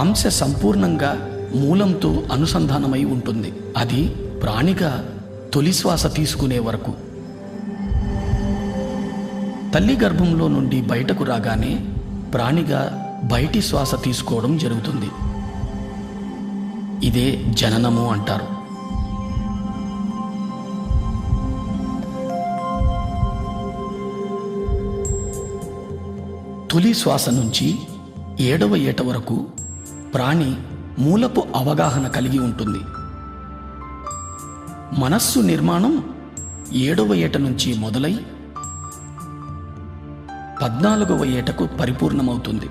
అంశ సంపూర్ణంగా మూలంతో అనుసంధానమై ఉంటుంది. అది ప్రాణిగా తొలి శ్వాస తీసుకునే వరకు. తల్లి గర్భంలో నుండి బయటకు రాగానే ప్రాణిగా బయటి శ్వాస తీసుకోవడం జరుగుతుంది. ఇదే జననము అంటారు. తొలి శ్వాస నుంచి 7వ ఏట వరకు ప్రాణి మూలపు అవగాహన కలిగి ఉంటుంది. మనస్సు నిర్మాణం 7వ ఏట నుంచి మొదలై 14వ ఏటకు పరిపూర్ణమవుతుంది.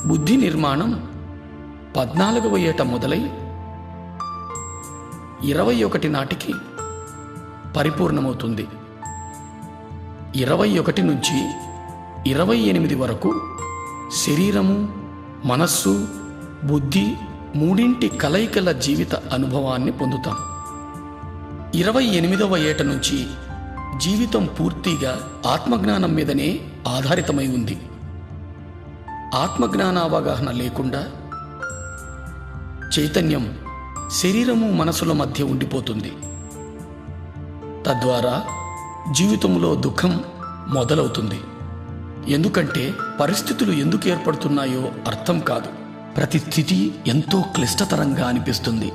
బుద్ధి నిర్మాణం 14వ ఏట మొదలై 21 నాటికి పరిపూర్ణమవుతుంది. 21 నుంచి 28 వరకు శరీరము, మనస్సు, బుద్ధి మూడింటి కలయికల జీవిత అనుభవాన్ని పొందుతాం. 28వ ఏట నుంచి జీవితం పూర్తిగా ఆత్మజ్ఞానం మీదనే ఆధారితమై ఉంది. ఆత్మజ్ఞాన అవగాహన లేకుండా చైతన్యం శరీరము, మనసుల మధ్య ఉండిపోతుంది. తద్వారా జీవితంలో దుఃఖం మొదలవుతుంది. ఎందుకంటే పరిస్థితులు ఎందుకు ఏర్పడుతున్నాయో అర్థం కాదు. ప్రతి స్థితి ఎంతో క్లిష్టతరంగా అనిపిస్తుంది.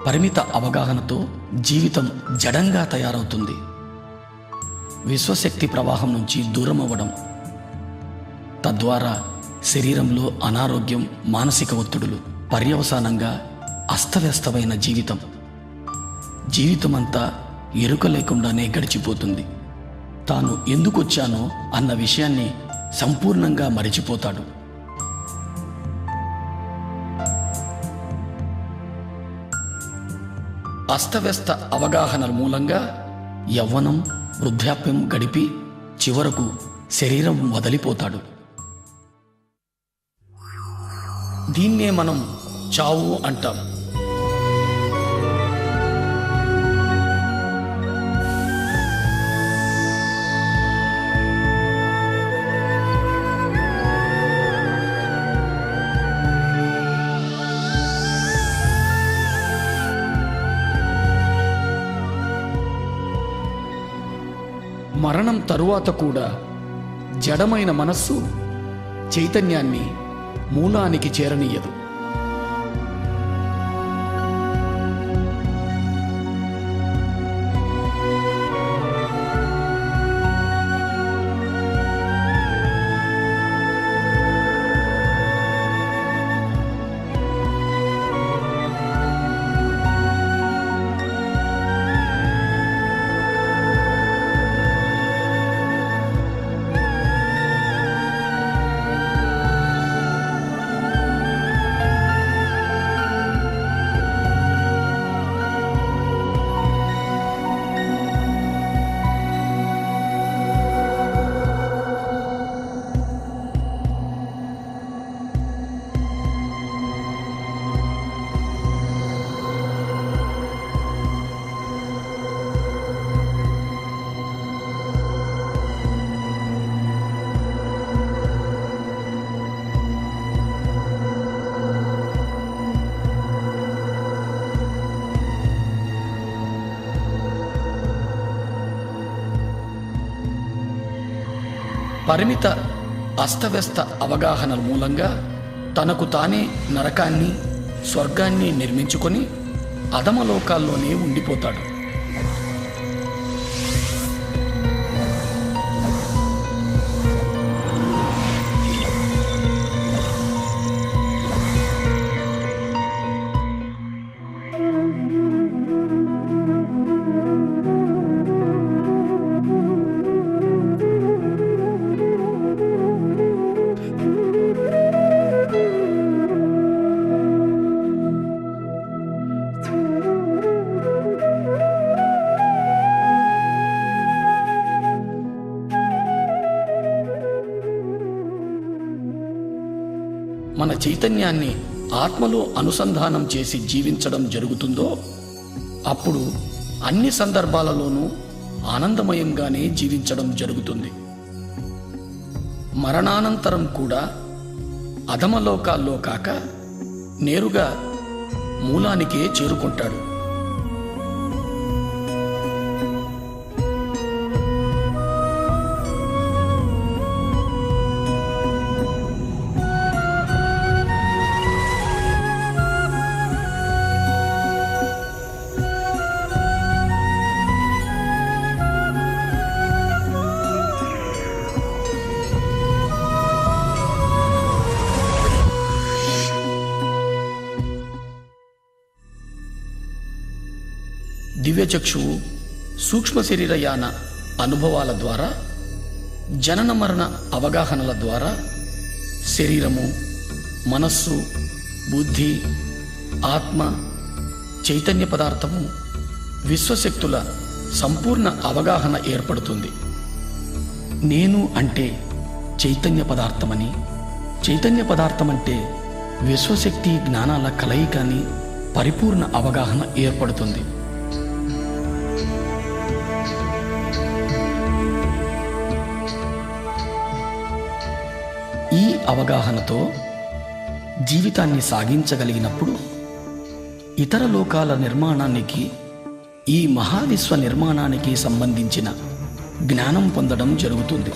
పరిమిత అవగాహనతో జీవితం జడంగా తయారవుతుంది. విశ్వశక్తి ప్రవాహం నుంచి దూరం అవ్వడం, తద్వారా శరీరంలో అనారోగ్యం, మానసిక ఒత్తిడులు, పర్యవసానంగా అస్తవ్యస్తమైన జీవితమంతా ఎరుక లేకుండానే గడిచిపోతుంది. తాను ఎందుకొచ్చానో అన్న విషయాన్ని సంపూర్ణంగా మరిచిపోతాడు. అస్తవ్యస్త అవగాహనల మూలంగా యవ్వనం, వృద్ధాప్యం గడిపి చివరకు శరీరం వదిలిపోతాడు. దీన్నే మనం చావు అంటాం. మరణం తరువాత కూడా జడమైన మనస్సు చైతన్యాన్ని మూలానికి చేరనీయదు. పరిమిత అస్తవ్యస్త అవగాహనల మూలంగా తనకు తానే నరకాన్ని స్వర్గాన్ని నిర్మించుకొని అధమలోకాల్లోనే ఉండిపోతాడు. మన చైతన్యాన్ని ఆత్మలో అనుసంధానం చేసి జీవించడం జరుగుతుందో అప్పుడు అన్ని సందర్భాలలోనూ ఆనందమయంగానే జీవించడం జరుగుతుంది. మరణానంతరం కూడా అధమలోకాల్లో కాక నేరుగా మూలానికే చేరుకుంటాడు. దివ్యచక్షువు సూక్ష్మ శరీరయాన అనుభవాల ద్వారా, జనన మరణ అవగాహనల ద్వారా శరీరము, మనస్సు, బుద్ధి, ఆత్మ, చైతన్య పదార్థము, విశ్వశక్తుల సంపూర్ణ అవగాహన ఏర్పడుతుంది. నేను అంటే చైతన్య పదార్థమని, చైతన్య పదార్థం అంటే విశ్వశక్తి జ్ఞానాల కలయిక అని పరిపూర్ణ అవగాహన ఏర్పడుతుంది. ఈ అవగాహనతో జీవితాన్ని సాగించగలిగినప్పుడు ఇతర లోకాల నిర్మాణానికి, ఈ మహావిశ్వ నిర్మాణానికి సంబంధించిన జ్ఞానం పొందడం జరుగుతుంది.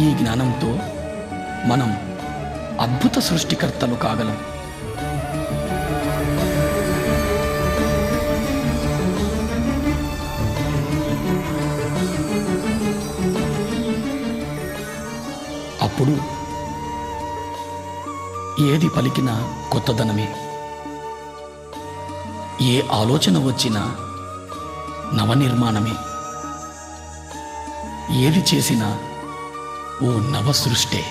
ఈ జ్ఞానంతో మనం అద్భుత సృష్టికర్తలు కాగలం. అప్పుడు ఏది పలికినా కొత్తదనమే, ఏ ఆలోచన వచ్చినా నవనిర్మాణమే, ఏది చేసినా ఓ నవ సృష్టే.